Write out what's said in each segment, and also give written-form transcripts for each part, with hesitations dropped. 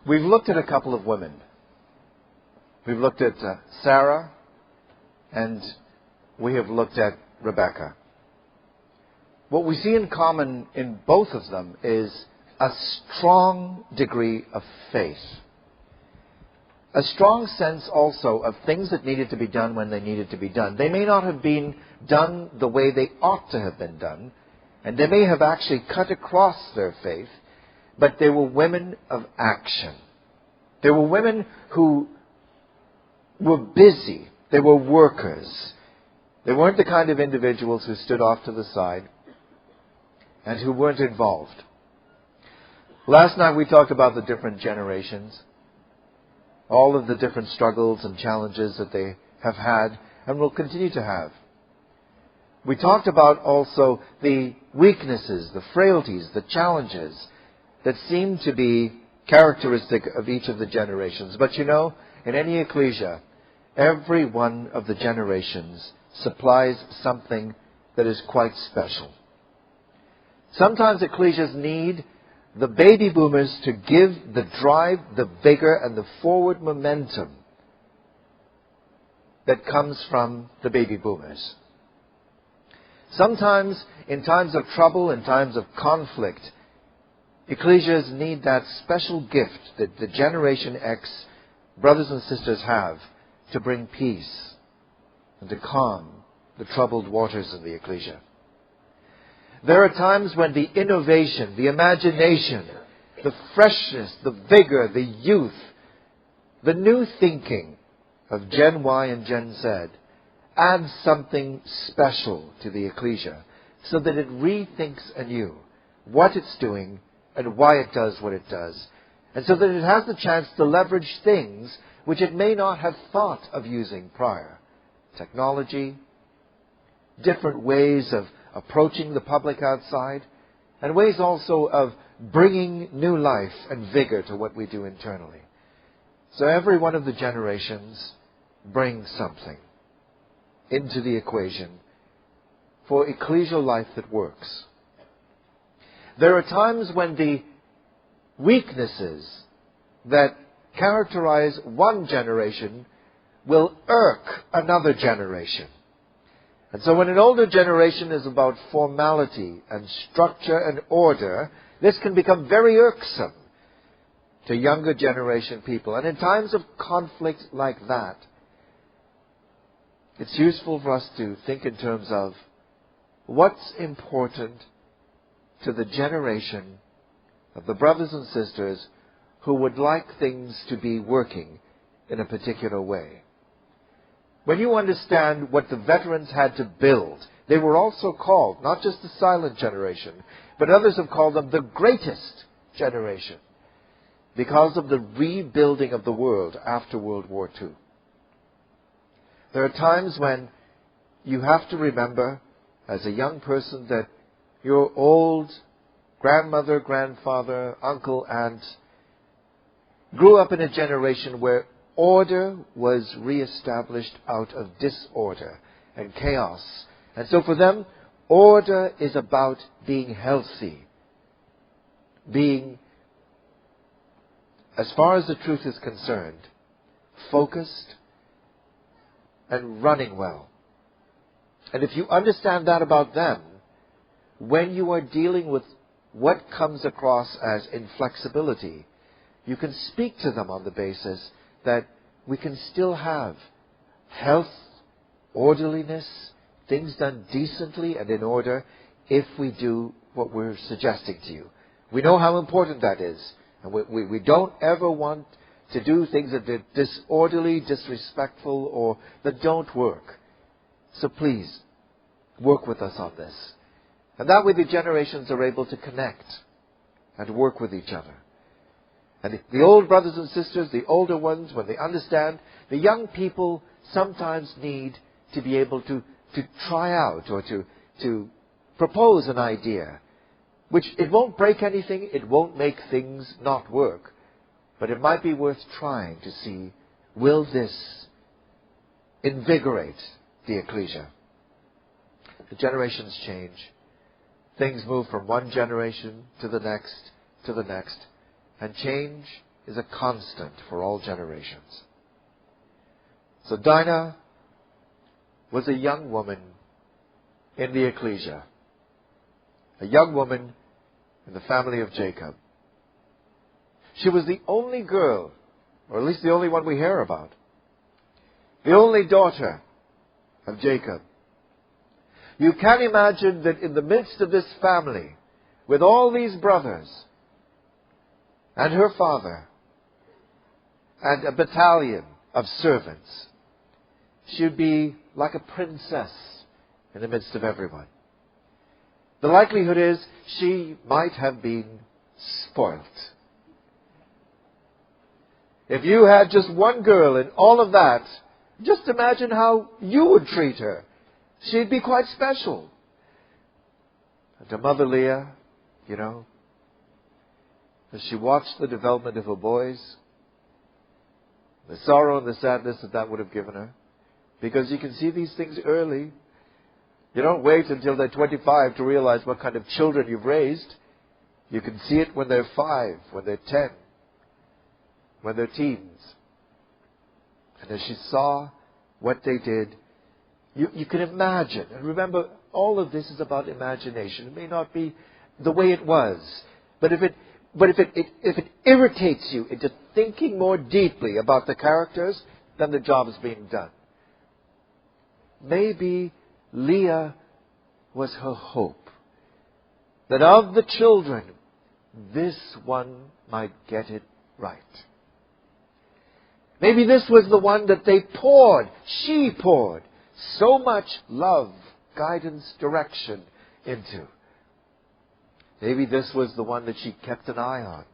We've looked at a couple of women. We've looked at Sarah, and we have looked at Rebecca. What we see in common in both of them is a strong degree of faith. A strong sense also of things that needed to be done when they needed to be done. They may not have been done the way they ought to have been done, and they may have actually cut across their faith, but they were women of action. They were women who were busy. They were workers. They weren't the kind of individuals who stood off to the side and who weren't involved. Last night we talked about the different generations, all of the different struggles and challenges that they have had and will continue to have. We talked about also the weaknesses, the frailties, the challenges that seem to be characteristic of each of the generations. But you know, in any ecclesia, every one of the generations supplies something that is quite special. Sometimes ecclesias need the baby boomers to give the drive, the vigor, and the forward momentum that comes from the baby boomers. Sometimes, in times of trouble, in times of conflict, ecclesias need that special gift that the Generation X brothers and sisters have to bring peace and to calm the troubled waters of the ecclesia. There are times when the innovation, the imagination, the freshness, the vigor, the youth, the new thinking of Gen Y and Gen Z adds something special to the ecclesia so that it rethinks anew what it's doing and why it does what it does. And so that it has the chance to leverage things which it may not have thought of using prior. Technology, different ways of approaching the public outside, and ways also of bringing new life and vigor to what we do internally. So every one of the generations brings something into the equation for ecclesial life that works. There are times when the weaknesses that characterize one generation will irk another generation. And so when an older generation is about formality and structure and order, this can become very irksome to younger generation people. And in times of conflict like that, it's useful for us to think in terms of what's important to the generation of the brothers and sisters who would like things to be working in a particular way. When you understand what the veterans had to build, they were also called, not just the silent generation, but others have called them the greatest generation because of the rebuilding of the world after World War II. There are times when you have to remember, as a young person, that your old grandmother, grandfather, uncle, aunt grew up in a generation where order was reestablished out of disorder and chaos. And so for them, order is about being healthy, being, as far as the truth is concerned, focused and running well. And if you understand that about them, when you are dealing with what comes across as inflexibility, you can speak to them on the basis that we can still have health, orderliness, things done decently and in order if we do what we're suggesting to you. We know how important that is. And we don't ever want to do things that are disorderly, disrespectful, or that don't work. So please, work with us on this. And that way the generations are able to connect and work with each other. And the old brothers and sisters, the older ones, when they understand, the young people sometimes need to be able to try out or to propose an idea, which it won't break anything, it won't make things not work, but it might be worth trying to see, will this invigorate the ecclesia? The generations change. Things move from one generation to the next, and change is a constant for all generations. So Dinah was a young woman in the ecclesia, a young woman in the family of Jacob. She was the only girl, or at least the only one we hear about, the only daughter of Jacob. You can imagine that in the midst of this family, with all these brothers, and her father, and a battalion of servants, she would be like a princess in the midst of everyone. The likelihood is she might have been spoilt. If you had just one girl in all of that, just imagine how you would treat her. She'd be quite special. And to Mother Leah, as she watched the development of her boys, the sorrow and the sadness that would have given her, because you can see these things early. You don't wait until they're 25 to realize what kind of children you've raised. You can see it when they're 5, when they're 10, when they're teens. And as she saw what they did, you can imagine. And remember, all of this is about imagination. It may not be the way it was, but if it irritates you into thinking more deeply about the characters, then the job is being done. Maybe Leah was her hope, that of the children, this one might get it right. Maybe this was the one that she poured so much love, guidance, direction into. Maybe this was the one that she kept an eye on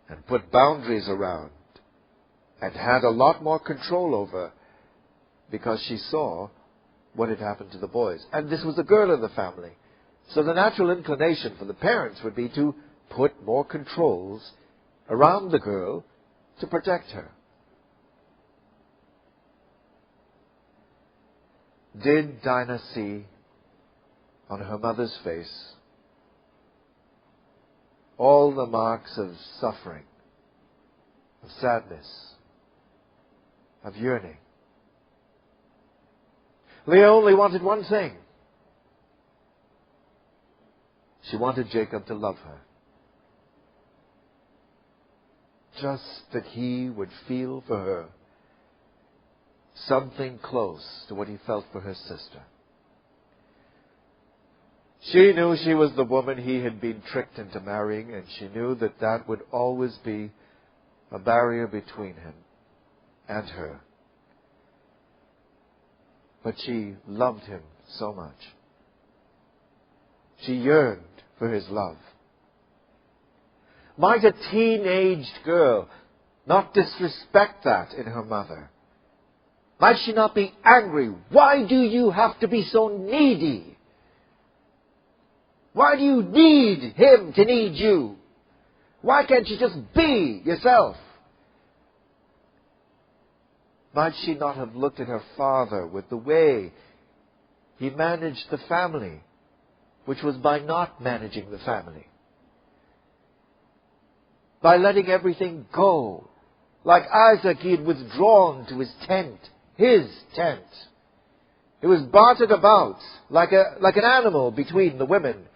and put boundaries around and had a lot more control over, because she saw what had happened to the boys. And this was a girl in the family. So the natural inclination for the parents would be to put more controls around the girl to protect her. Did Dinah see on her mother's face all the marks of suffering, of sadness, of yearning? Leah only wanted one thing. She wanted Jacob to love her. Just that he would feel for her something close to what he felt for her sister. She knew she was the woman he had been tricked into marrying, and she knew that that would always be a barrier between him and her. But she loved him so much. She yearned for his love. Might a teenaged girl not disrespect that in her mother? Might she not be angry? Why do you have to be so needy? Why do you need him to need you? Why can't you just be yourself? Might she not have looked at her father with the way he managed the family, which was by not managing the family? By letting everything go. Like Isaac, he had withdrawn to his tent. His tent. It was bartered about like an animal between the women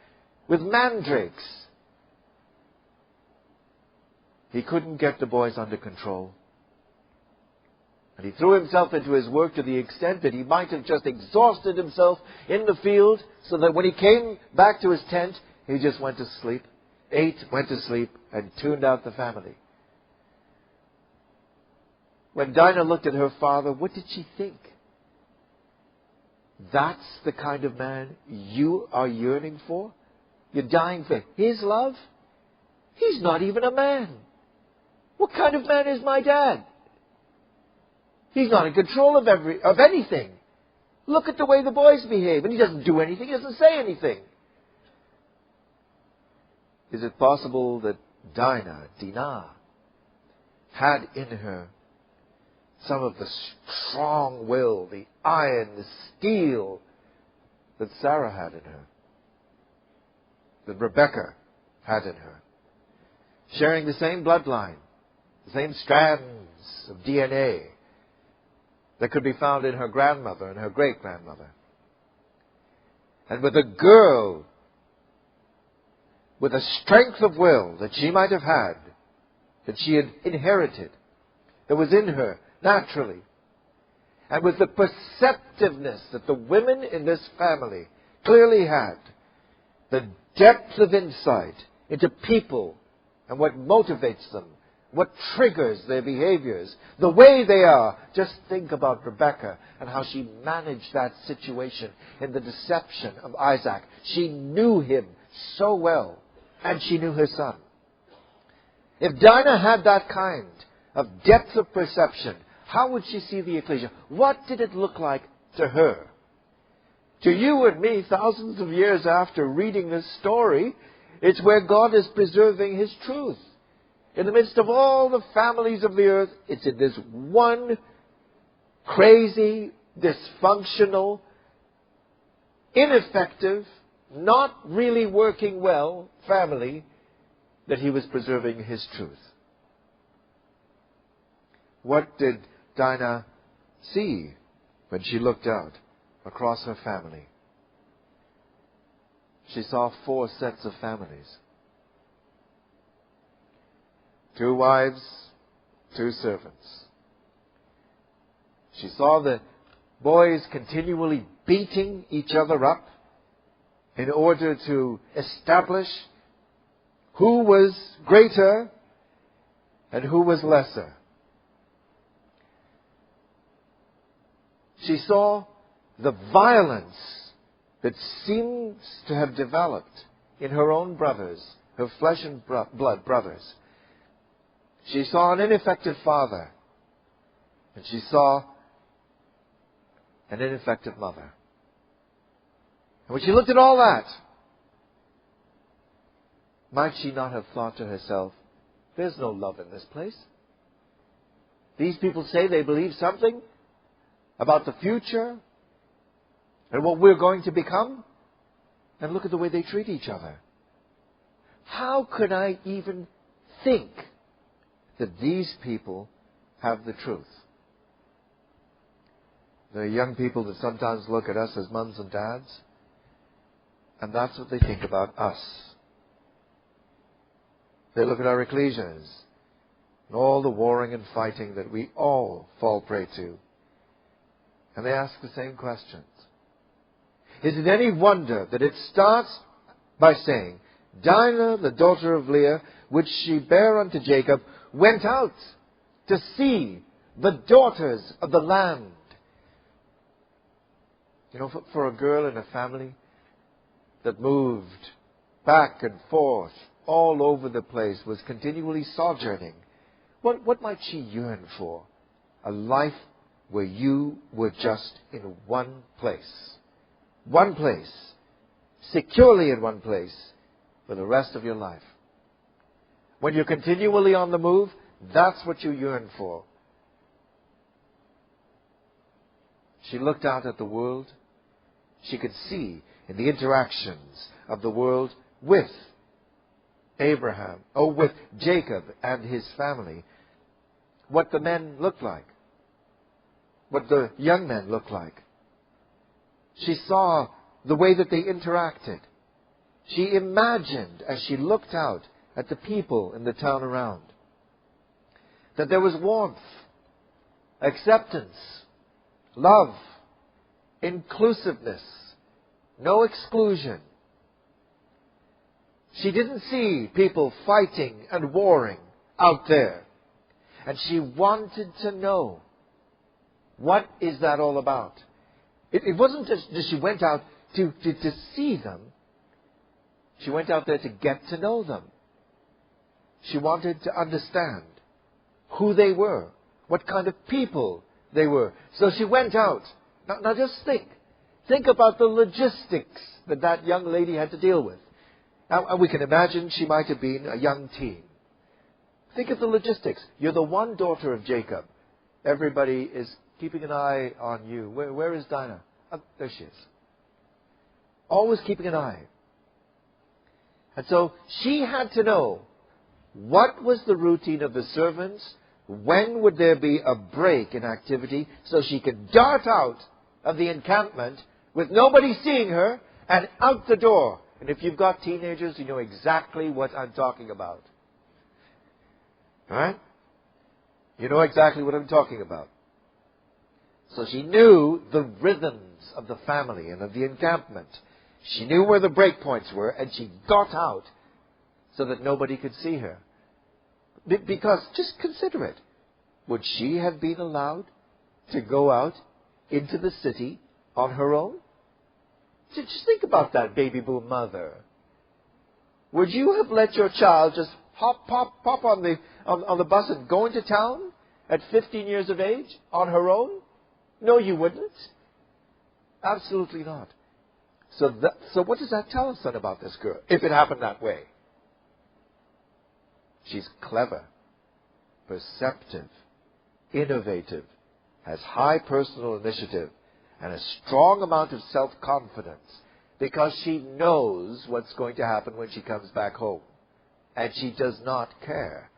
with mandrakes. He couldn't get the boys under control. And he threw himself into his work to the extent that he might have just exhausted himself in the field, so that when he came back to his tent, he just went to sleep, ate, went to sleep, and tuned out the family. When Dinah looked at her father, what did she think? That's the kind of man you are yearning for? You're dying for his love? He's not even a man. What kind of man is my dad? He's not in control of anything. Look at the way the boys behave. And he doesn't do anything. He doesn't say anything. Is it possible that Dinah, had in her some of the strong will, the iron, the steel that Sarah had in her, that Rebecca had in her? Sharing the same bloodline, the same strands of DNA that could be found in her grandmother and her great-grandmother. And with a girl with a strength of will that she might have had, that she had inherited, that was in her naturally, and with the perceptiveness that the women in this family clearly had, the depth of insight into people and what motivates them, what triggers their behaviors, the way they are. Just think about Rebecca and how she managed that situation in the deception of Isaac. She knew him so well, and she knew her son. If Dinah had that kind of depth of perception, how would she see the ecclesia? What did it look like to her? To you and me, thousands of years after reading this story, it's where God is preserving His truth. In the midst of all the families of the earth, it's in this one crazy, dysfunctional, ineffective, not really working well family that He was preserving His truth. What did Dinah see when she looked out across her family? She saw 4 sets of families. 2 wives, 2 servants. She saw the boys continually beating each other up in order to establish who was greater and who was lesser. She saw the violence that seems to have developed in her own brothers, her flesh and blood brothers. She saw an ineffective father, and she saw an ineffective mother. And when she looked at all that, might she not have thought to herself, there's no love in this place. These people say they believe something about the future and what we're going to become, and look at the way they treat each other. How could I even think that these people have the truth? There are young people that sometimes look at us as mums and dads, and that's what they think about us. They look at our ecclesias and all the warring and fighting that we all fall prey to, and they ask the same questions. Is it any wonder that it starts by saying, Dinah, the daughter of Leah, which she bare unto Jacob, went out to see the daughters of the land. You know, for a girl in a family that moved back and forth all over the place, was continually sojourning, what might she yearn for? A life where you were just in one place. One place. Securely in one place for the rest of your life. When you're continually on the move, that's what you yearn for. She looked out at the world. She could see in the interactions of the world with Abraham, with Jacob and his family, what the men looked like, what the young men looked like. She saw the way that they interacted. She imagined, as she looked out at the people in the town around, that there was warmth, acceptance, love, inclusiveness, no exclusion. She didn't see people fighting and warring out there. And she wanted to know, what is that all about? It wasn't just that she went out to see them. She went out there to get to know them. She wanted to understand who they were, what kind of people they were. So she went out. Now just think. Think about the logistics that young lady had to deal with. Now, we can imagine she might have been a young teen. Think of the logistics. You're the one daughter of Jacob. Everybody is keeping an eye on you. Where is Dinah? Oh, there she is. Always keeping an eye. And so she had to know What was the routine of the servants? When would there be a break in activity so she could dart out of the encampment with nobody seeing her and out the door? And if you've got teenagers, you know exactly what I'm talking about. All right? You know exactly what I'm talking about. So she knew the rhythms of the family and of the encampment. She knew where the break points were, and she got out so that nobody could see her. Because, just consider it, would she have been allowed to go out into the city on her own? Just think about that, baby boom mother. Would you have let your child just pop on the bus and go into town at 15 years of age on her own? No, you wouldn't. Absolutely not. So what does that tell us then about this girl, if it happened that way? She's clever, perceptive, innovative, has high personal initiative, and a strong amount of self-confidence, because she knows what's going to happen when she comes back home. And she does not care,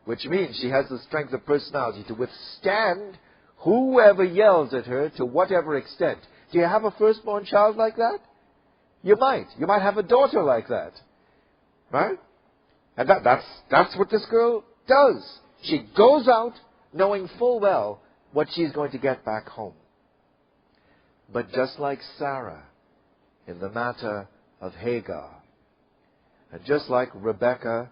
which means she has the strength of personality to withstand whoever yells at her to whatever extent. Do you have a firstborn child like that? You might. You might have a daughter like that. Right? And that's what this girl does. She goes out knowing full well what she's going to get back home. But just like Sarah in the matter of Hagar, and just like Rebekah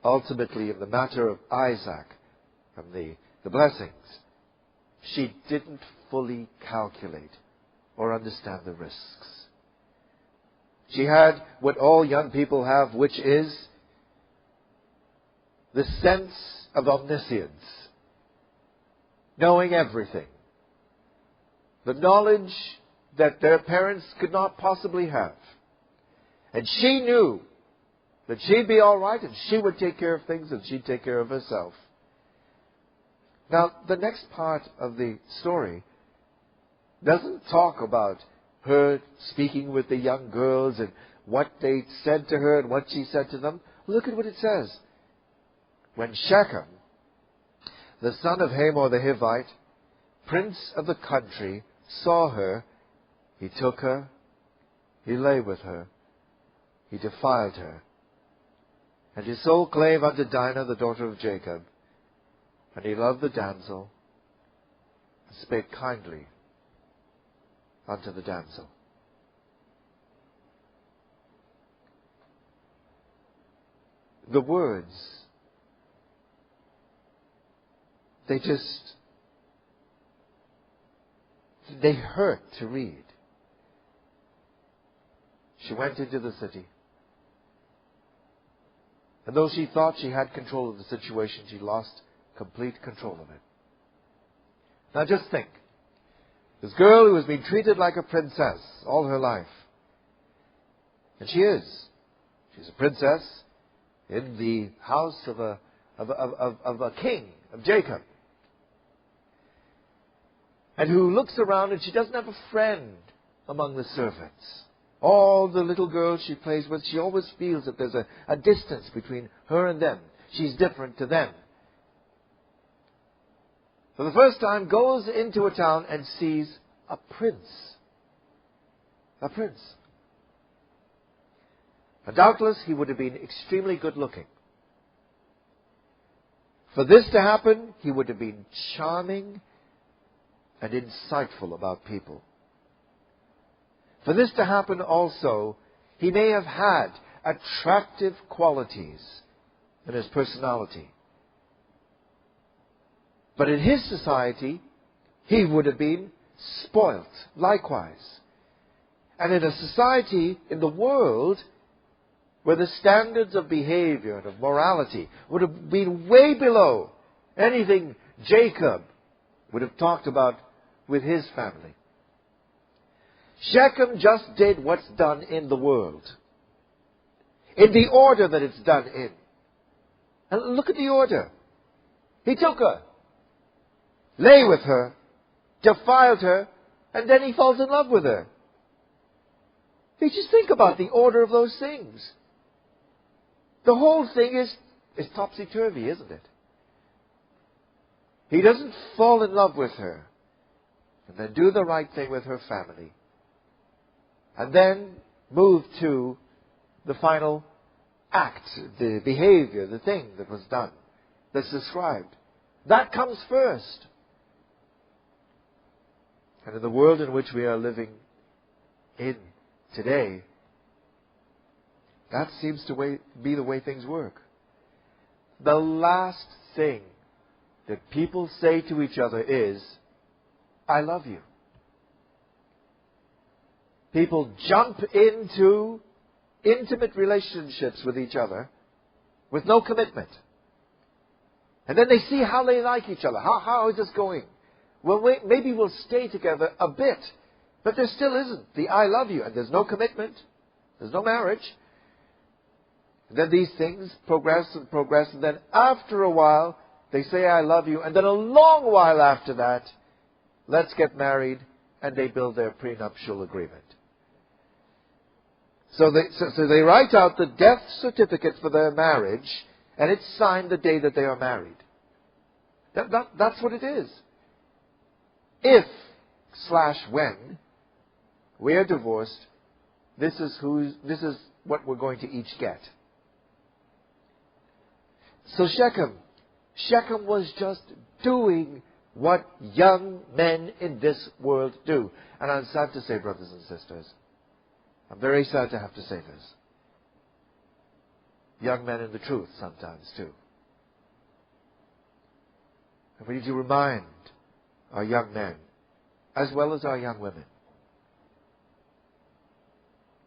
ultimately in the matter of Isaac from the blessings, she didn't fully calculate or understand the risks. She had what all young people have, which is the sense of omniscience, knowing everything, the knowledge that their parents could not possibly have. And she knew that she'd be all right and she would take care of things and she'd take care of herself. Now, the next part of the story doesn't talk about her speaking with the young girls and what they said to her and what she said to them. Look at what it says. When Shechem, the son of Hamor the Hivite, prince of the country, saw her, he took her, he lay with her, he defiled her. And his soul clave unto Dinah, the daughter of Jacob. And he loved the damsel, and spake kindly unto the damsel. The words, they hurt to read. She went into the city. And though she thought she had control of the situation, she lost complete control of it. Now just think. This girl who has been treated like a princess all her life. And she is. She's a princess in the house of a king, of Jacob. And who looks around and she doesn't have a friend among the servants. All the little girls she plays with, she always feels that there's a distance between her and them. She's different to them. For the first time, goes into a town and sees a prince. A prince. And doubtless he would have been extremely good looking. For this to happen, he would have been charming and insightful about people. For this to happen also, he may have had attractive qualities in his personality. But in his society, he would have been spoilt likewise. And in a society, in the world, where the standards of behavior and of morality would have been way below anything Jacob would have talked about with his family. Shechem just did what's done in the world, in the order that it's done in. And look at the order. He took her, lay with her, defiled her, and then he falls in love with her. You just think about the order of those things. The whole thing is is topsy-turvy, isn't it? He doesn't fall in love with her and then do the right thing with her family and then move to the final act, the behavior, the thing that was done, that's described. That comes first. And in the world in which we are living in today, that seems to be the way things work. The last thing that people say to each other is, I love you. People jump into intimate relationships with each other with no commitment. And then they see how they like each other. How is this going? Well, maybe we'll stay together a bit. But there still isn't the I love you. And there's no commitment. There's no marriage. And then these things progress and progress. And then after a while, they say I love you. And then a long while after that, let's get married. And they build their prenuptial agreement. So they write out the death certificate for their marriage. And it's signed the day that they are married. That's what it is. If/when we are divorced, this is what we're going to each get. So Shechem was just doing what young men in this world do. And I'm sad to say, brothers and sisters, I'm very sad to have to say this. Young men in the truth sometimes too. And we need to remind our young men, as well as our young women,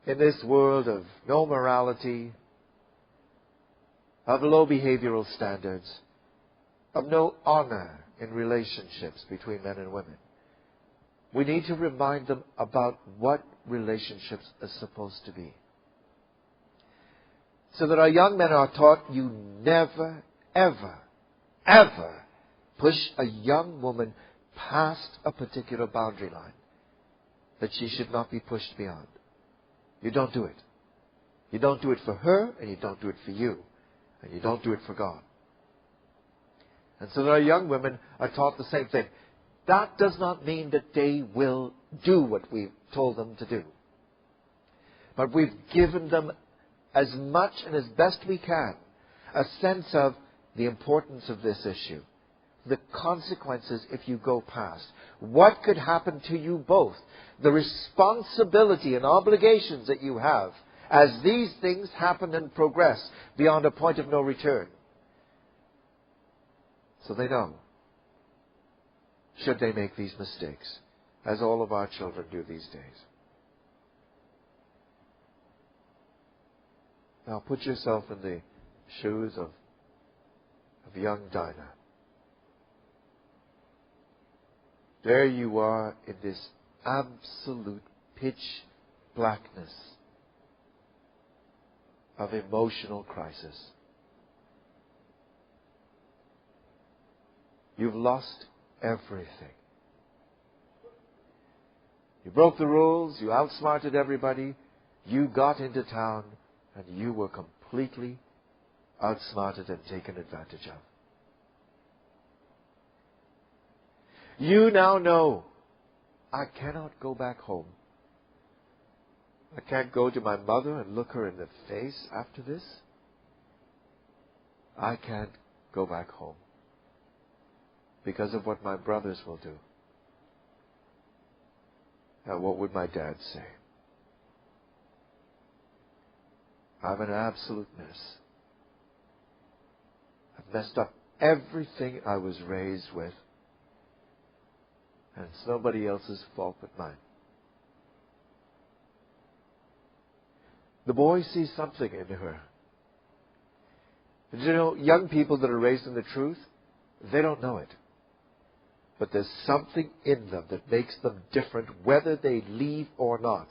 in this world of no morality, of low behavioral standards, of no honor in relationships between men and women, we need to remind them about what relationships are supposed to be. So that our young men are taught, you never, ever, ever push a young woman past a particular boundary line that she should not be pushed beyond. You don't do it. You don't do it for her, and you don't do it for you. And you don't do it for God. And so that our young women are taught the same thing. That does not mean that they will do what we've told them to do. But we've given them as much and as best we can a sense of the importance of this issue. The consequences if you go past. What could happen to you both? The responsibility and obligations that you have as these things happen and progress beyond a point of no return. So they know, should they make these mistakes, as all of our children do these days. Now put yourself in the shoes of young Dinah. There you are in this absolute pitch blackness of emotional crisis. You've lost everything. You broke the rules, you outsmarted everybody, you got into town, and you were completely outsmarted and taken advantage of. You now know, I cannot go back home. I can't go to my mother and look her in the face after this. I can't go back home because of what my brothers will do. Now, what would my dad say? I'm an absolute mess. I've messed up everything I was raised with. And it's nobody else's fault but mine. The boy sees something in her. You know, young people that are raised in the truth, they don't know it. But there's something in them that makes them different, whether they leave or not,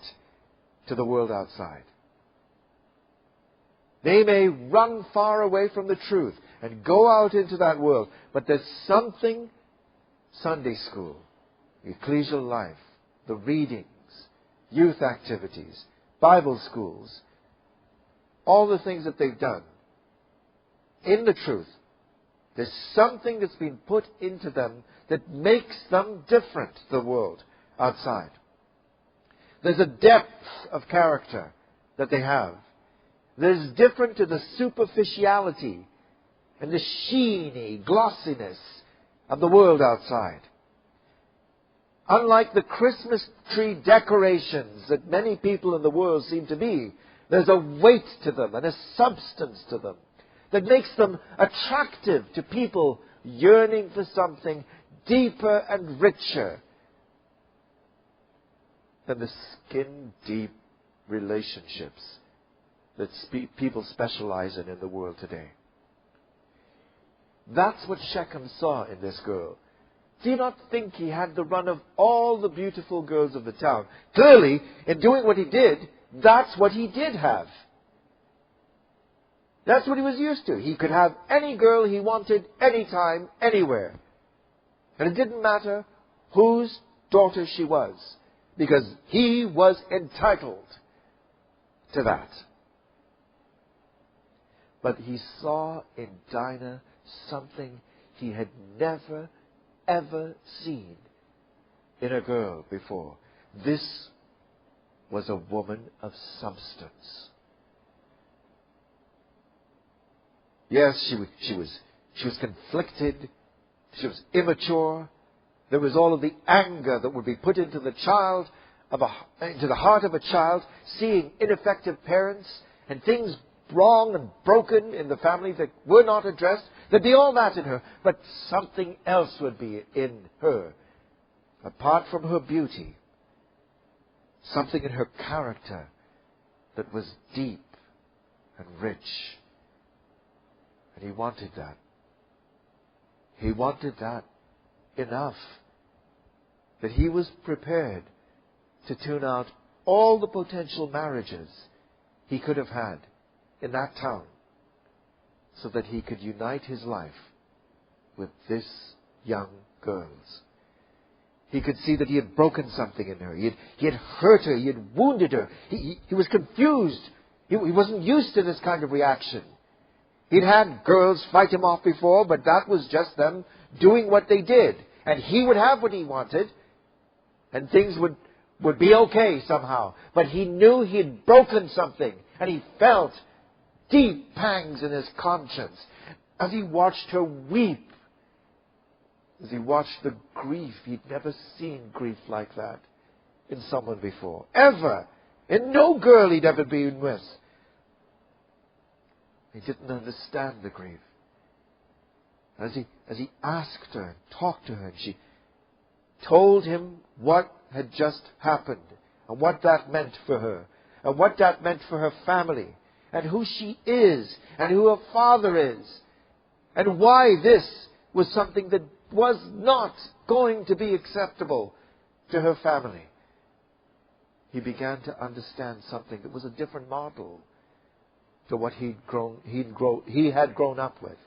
to the world outside. They may run far away from the truth and go out into that world, but there's something, Sunday school, ecclesial life, the readings, youth activities, Bible schools, all the things that they've done in the truth. There's something that's been put into them that makes them different to the world outside. There's a depth of character that they have that is different to the superficiality and the sheeny glossiness of the world outside. Unlike the Christmas tree decorations that many people in the world seem to be, there's a weight to them and a substance to them that makes them attractive to people yearning for something deeper and richer than the skin-deep relationships that people specialize in the world today. That's what Shechem saw in this girl. Do you not think he had the run of all the beautiful girls of the town? Clearly, in doing what he did, that's what he did have. That's what he was used to. He could have any girl he wanted, anytime, anywhere. And it didn't matter whose daughter she was, because he was entitled to that. But he saw in Dinah something he had never, ever seen in a girl before. This was a woman of substance. Yes, she was conflicted. She was immature. There was all of the anger that would be put into the into the heart of a child, seeing ineffective parents and things wrong and broken in the family that were not addressed. There'd be all that in her, but something else would be in her, apart from her beauty. Something in her character that was deep and rich. And he wanted that. He wanted that enough that he was prepared to tune out all the potential marriages he could have had in that town so that he could unite his life with this young girl's. He could see that he had broken something in her. He had hurt her. He had wounded her. He was confused. He wasn't used to this kind of reaction. He'd had girls fight him off before, but that was just them doing what they did. And he would have what he wanted, and things would be okay somehow. But he knew he had broken something, and he felt deep pangs in his conscience as he watched her weep. As he watched the grief, he'd never seen grief like that in someone before. Ever. In no girl he'd ever been with. He didn't understand the grief. As he asked her and talked to her, and she told him what had just happened, and what that meant for her, and what that meant for her family, and who she is, and who her father is, and why this was something that was not going to be acceptable to her family. He began to understand something that was a different model to what he had grown up with.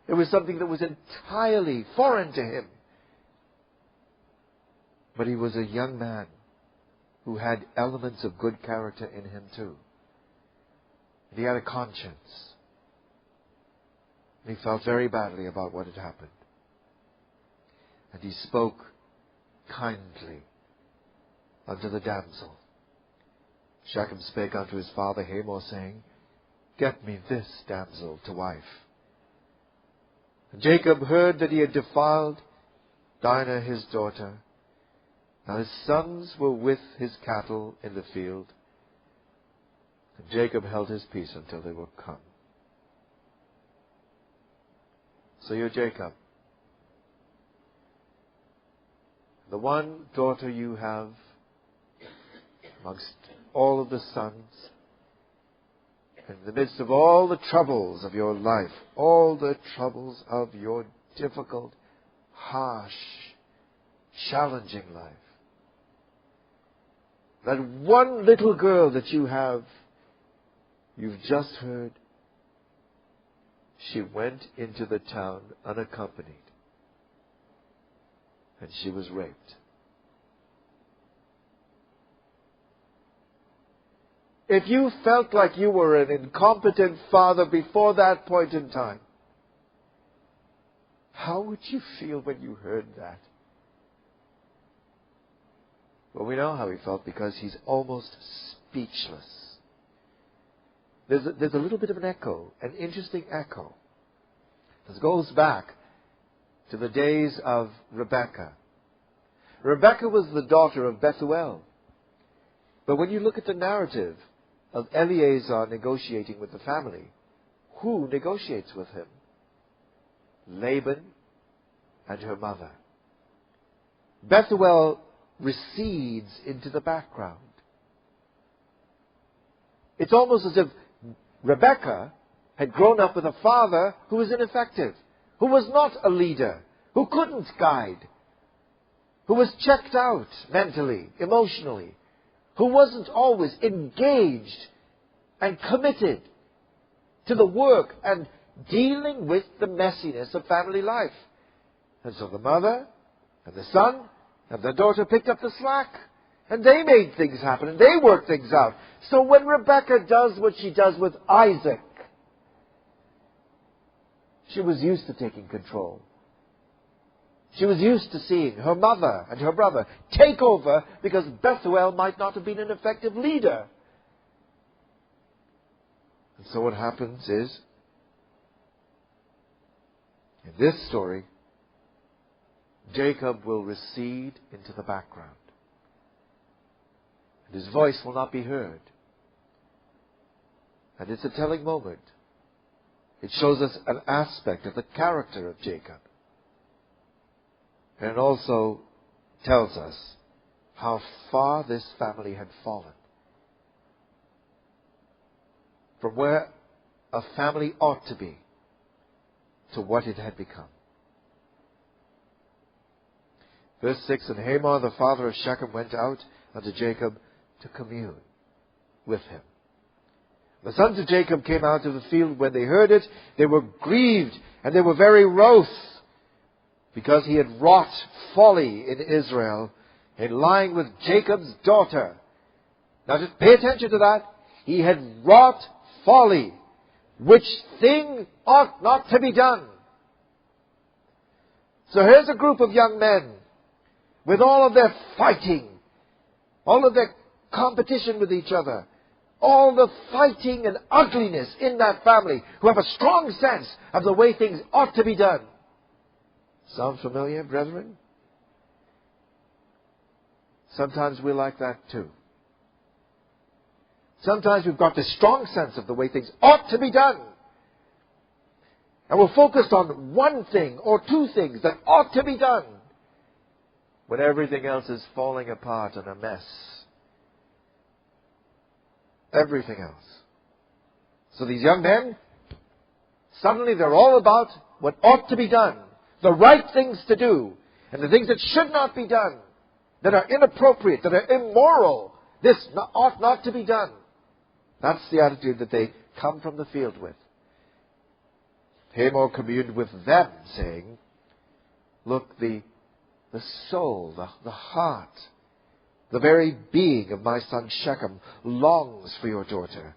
It was something that was entirely foreign to him. But he was a young man who had elements of good character in him too. And he had a conscience. And he felt very badly about what had happened. And he spoke kindly unto the damsel. Shechem spake unto his father Hamor, saying, Get me this damsel to wife. And Jacob heard that he had defiled Dinah his daughter. Now his sons were with his cattle in the field. And Jacob held his peace until they were come. So you're Jacob. The one daughter you have amongst all of the sons, in the midst of all the troubles of your life, all the troubles of your difficult, harsh, challenging life. That one little girl that you have, you've just heard, she went into the town unaccompanied, and she was raped. if you felt like you were an incompetent father before that point in time, how would you feel when you heard that? Well, we know how he felt because he's almost speechless. There's a little bit of an echo, an interesting echo. This goes back to the days of Rebekah. Rebekah was the daughter of Bethuel. But when you look at the narrative of Eleazar negotiating with the family, who negotiates with him? Laban and her mother. Bethuel recedes into the background. It's almost as if Rebekah had grown up with a father who was ineffective, who was not a leader, who couldn't guide, who was checked out mentally, emotionally, who wasn't always engaged and committed to the work and dealing with the messiness of family life. And so the mother and the son and the daughter picked up the slack. And they made things happen, and they worked things out. So when Rebekah does what she does with Isaac, she was used to taking control. She was used to seeing her mother and her brother take over because Bethuel might not have been an effective leader. And so what happens is, in this story, Jacob will recede into the background. And his voice will not be heard. And it's a telling moment. It shows us an aspect of the character of Jacob. And it also tells us how far this family had fallen from where a family ought to be to what it had become. Verse 6, and Hamor, the father of Shechem, went out unto Jacob to commune with him. The sons of Jacob came out of the field. When they heard it, they were grieved, and they were very wroth, because he had wrought folly in Israel in lying with Jacob's daughter. Now just pay attention to that. He had wrought folly, which thing ought not to be done. So here's a group of young men with all of their fighting, all of their competition with each other, all the fighting and ugliness in that family, who have a strong sense of the way things ought to be done. Sound familiar, brethren? Sometimes we're like that too. Sometimes we've got this strong sense of the way things ought to be done. And we're focused on one thing or two things that ought to be done, when everything else is falling apart and a mess. Everything else. So these young men, suddenly they're all about what ought to be done, the right things to do, and the things that should not be done, that are inappropriate, that are immoral. This ought not to be done. That's the attitude that they come from the field with. Hamor communed with them, saying, look, the soul, the heart, the very being of my son Shechem longs for your daughter.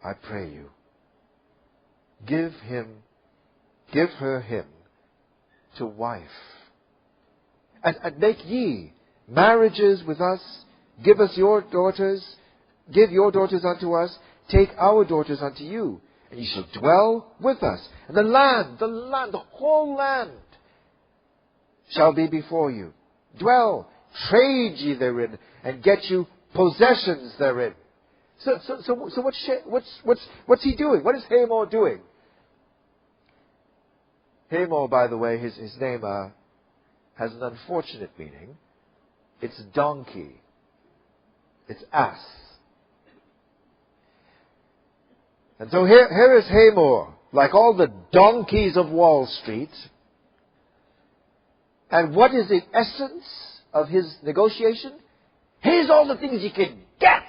I pray you, give her him to wife. And make ye marriages with us. Give us your daughters. Give your daughters unto us. Take our daughters unto you. And ye shall dwell with us. And the whole land shall be before you. Dwell, trade ye therein, and get you possessions therein. So what's he doing? What is Hamor doing? Hamor, by the way, his name has an unfortunate meaning. It's donkey. It's ass. And so here is Hamor, like all the donkeys of Wall Street. And what is the essence of his negotiation? Here's all the things you can get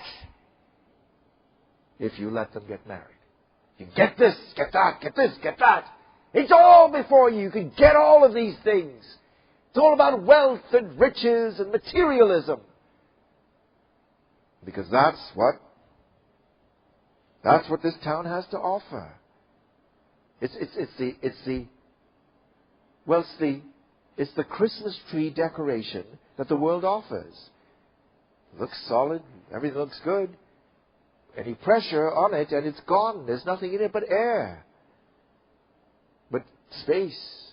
if you let them get married. You get this, get that, get this, get that. It's all before you. You can get all of these things. It's all about wealth and riches and materialism. Because that's what this town has to offer. It's the Christmas tree decoration that the world offers. It looks solid, everything looks good. Any pressure on it and it's gone. There's nothing in it but air. But space.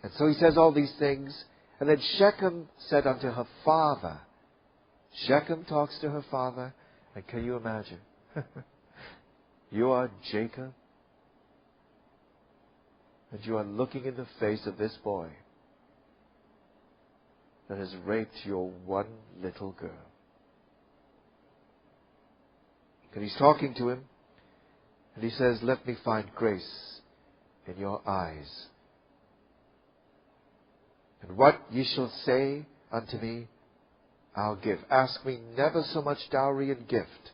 And so he says all these things. And then Shechem said unto her father. Shechem talks to her father. And can you imagine? You are Jacob. And you are looking in the face of this boy that has raped your one little girl. And he's talking to him. And he says, let me find grace in your eyes. And what ye shall say unto me, I'll give. Ask me never so much dowry and gift.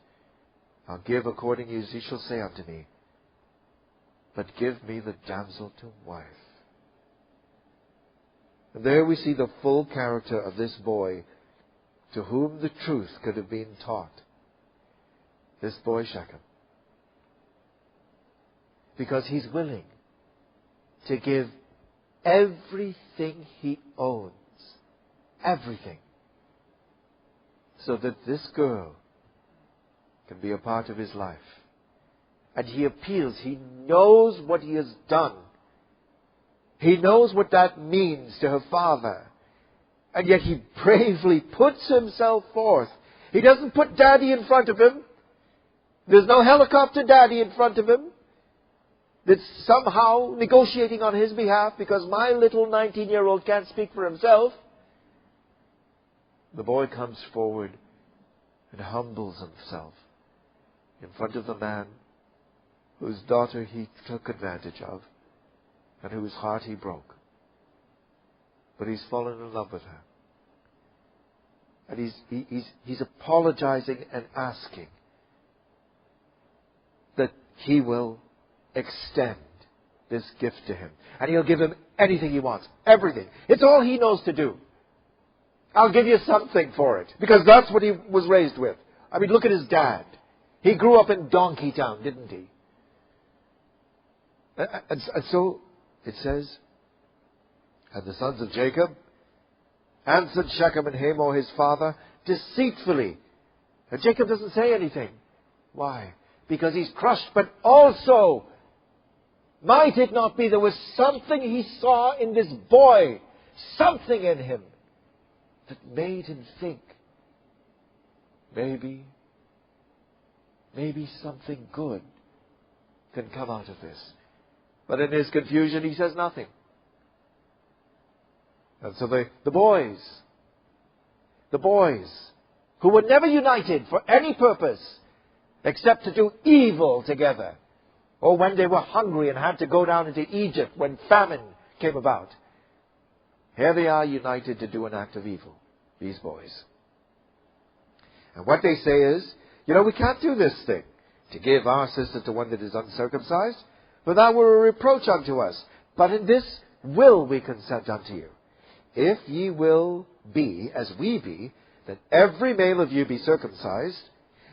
I'll give according as ye shall say unto me. But give me the damsel to wife. And there we see the full character of this boy to whom the truth could have been taught. This boy Shechem. Because he's willing to give everything he owns. Everything. So that this girl can be a part of his life. And he appeals. He knows what he has done. He knows what that means to her father. And yet he bravely puts himself forth. He doesn't put daddy in front of him. There's no helicopter daddy in front of him that's somehow negotiating on his behalf because my little 19-year-old can't speak for himself. The boy comes forward and humbles himself in front of the man whose daughter he took advantage of and whose heart he broke. But he's fallen in love with her. And he's apologizing and asking that he will extend this gift to him. And he'll give him anything he wants. Everything. It's all he knows to do. I'll give you something for it. Because that's what he was raised with. I mean, look at his dad. He grew up in Donkey Town, didn't he? And so it says, and the sons of Jacob answered Shechem and Hamor his father deceitfully. And Jacob doesn't say anything. Why? Because he's crushed, but also, might it not be there was something he saw in this boy, something in him that made him think, maybe something good can come out of this. But in his confusion, he says nothing. And so the boys, who were never united for any purpose except to do evil together, or when they were hungry and had to go down into Egypt when famine came about, here they are united to do an act of evil, these boys. And what they say is, we can't do this thing, to give our sister to one that is uncircumcised, for that were a reproach unto us. But in this will we consent unto you. If ye will be, as we be, that every male of you be circumcised,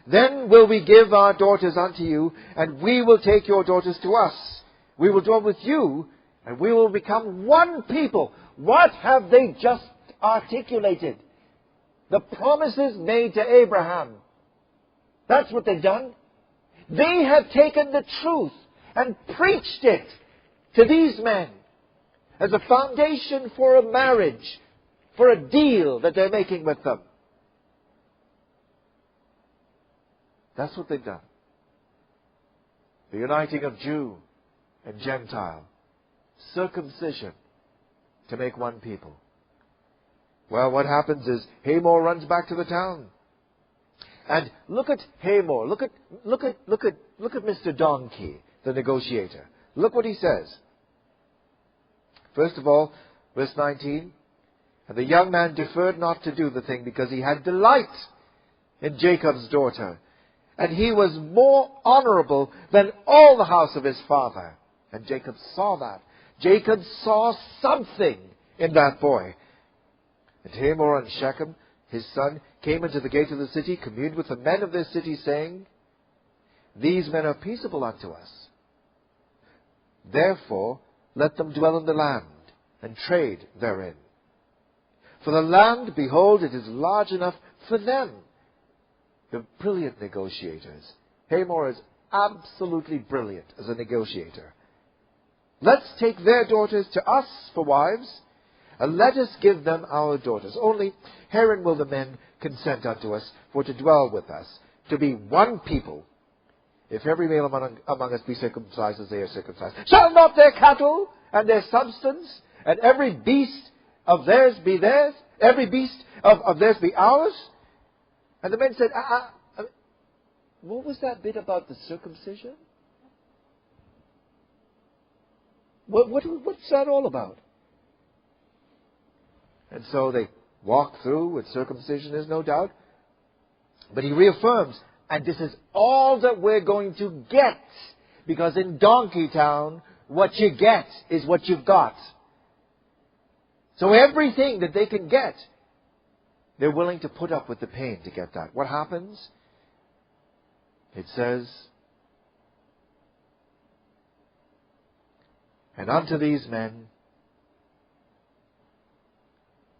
then will we give our daughters unto you, and we will take your daughters to us. We will dwell with you, and we will become one people. What have they just articulated? The promises made to Abraham. That's what they've done. They have taken the truth and preached it to these men as a foundation for a marriage, for a deal that they're making with them. That's what they've done. The uniting of Jew and Gentile. Circumcision to make one people. Well, what happens is Hamor runs back to the town. And look at Hamor. Look at Mr. Donkey, the negotiator. Look what he says. First of all, verse 19. And the young man deferred not to do the thing because he had delight in Jacob's daughter. And he was more honorable than all the house of his father. And Jacob saw that. Jacob saw something in that boy. And Hamor and Shechem, his son, came into the gate of the city, communed with the men of their city, saying, These men are peaceable unto us. Therefore, let them dwell in the land, and trade therein. For the land, behold, it is large enough for them. They're brilliant negotiators. Hamor is absolutely brilliant as a negotiator. Let's take their daughters to us for wives, and let us give them our daughters. Only herein will the men consent unto us, for to dwell with us, to be one people. If every male among us be circumcised as they are circumcised, shall not their cattle and their substance and every beast of theirs be theirs? Every beast of theirs be ours? And the men said, what was that bit about the circumcision? What's that all about? And so they walk through with circumcision, there's no doubt. But he reaffirms, and this is all that we're going to get. Because in Donkey Town, what you get is what you've got. So everything that they can get, they're willing to put up with the pain to get that. What happens? It says, and unto these men,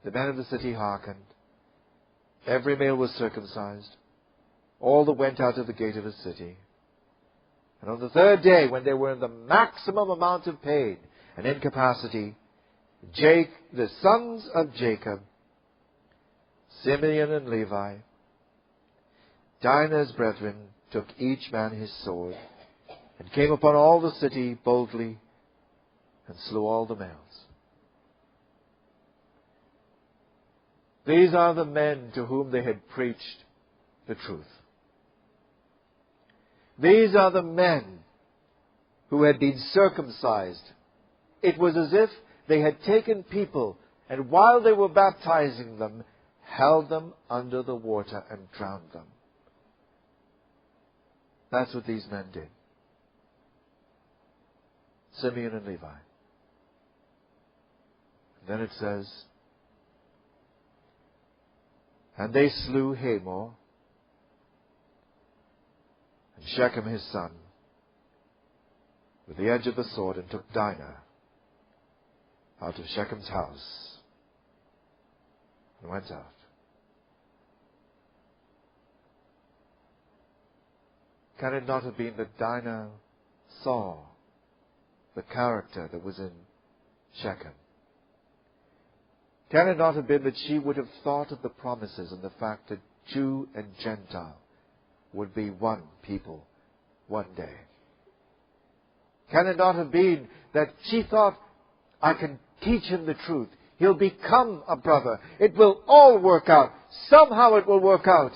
the men of the city hearkened. Every male was circumcised. All that went out of the gate of the city. And on the third day, when they were in the maximum amount of pain and incapacity, the sons of Jacob, Simeon and Levi, Dinah's brethren, took each man his sword, and came upon all the city boldly, and slew all the males. These are the men to whom they had preached the truth. These are the men who had been circumcised. It was as if they had taken people, and while they were baptizing them, held them under the water and drowned them. That's what these men did. Simeon and Levi. And then it says, and they slew Hamor, and Shechem his son, with the edge of the sword, and took Dinah out of Shechem's house, and went out. Can it not have been that Dinah saw the character that was in Shechem? Can it not have been that she would have thought of the promises and the fact that Jew and Gentile would be one people one day? Can it not have been that she thought, I can teach him the truth. He'll become a brother. It will all work out. Somehow it will work out.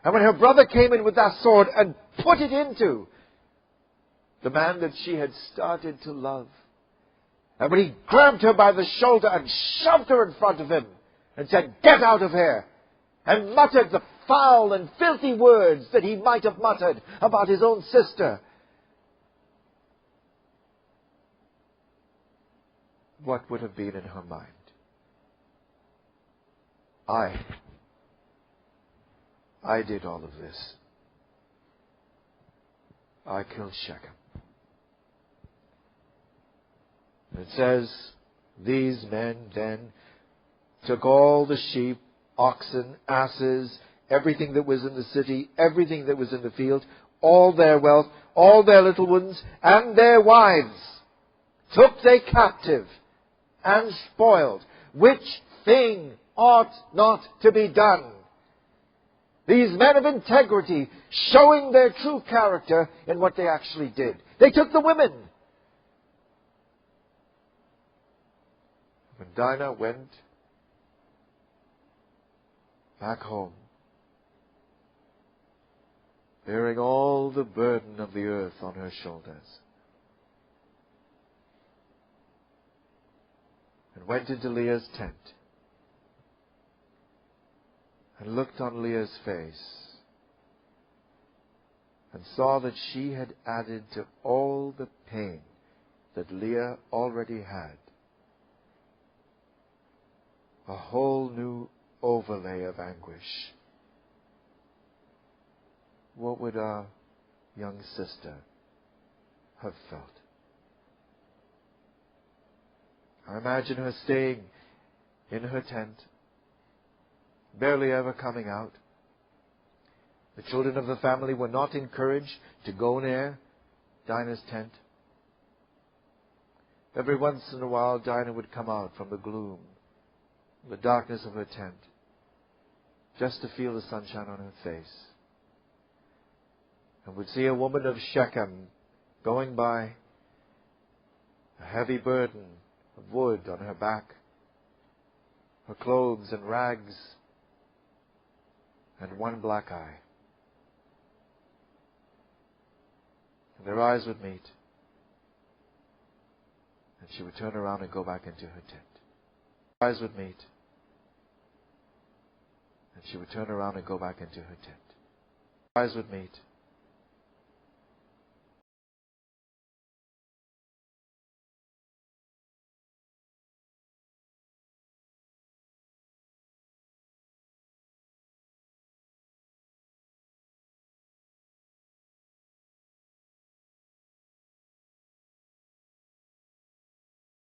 And when her brother came in with that sword and put it into the man that she had started to love, and when he grabbed her by the shoulder and shoved her in front of him and said, get out of here, and muttered the foul and filthy words that he might have muttered about his own sister, what would have been in her mind? I did all of this. I killed Shechem. It says, these men then took all the sheep, oxen, asses, everything that was in the city, everything that was in the field, all their wealth, all their little ones, and their wives, took they captive, and spoiled, which thing ought not to be done. These men of integrity showing their true character in what they actually did. They took the women. When Dinah went back home, bearing all the burden of the earth on her shoulders, and went into Leah's tent, and looked on Leah's face, and saw that she had added to all the pain that Leah already had a whole new overlay of anguish. What would our young sister have felt? I imagine her staying in her tent, barely ever coming out. The children of the family were not encouraged to go near Dinah's tent. Every once in a while, Dinah would come out from the gloom, the darkness of her tent, just to feel the sunshine on her face, and would see a woman of Shechem going by, a heavy burden of wood on her back, her clothes and rags, and one black eye. And their eyes would meet, and she would turn around and go back into her tent. Their eyes would meet, and she would turn around and go back into her tent. Their eyes would meet,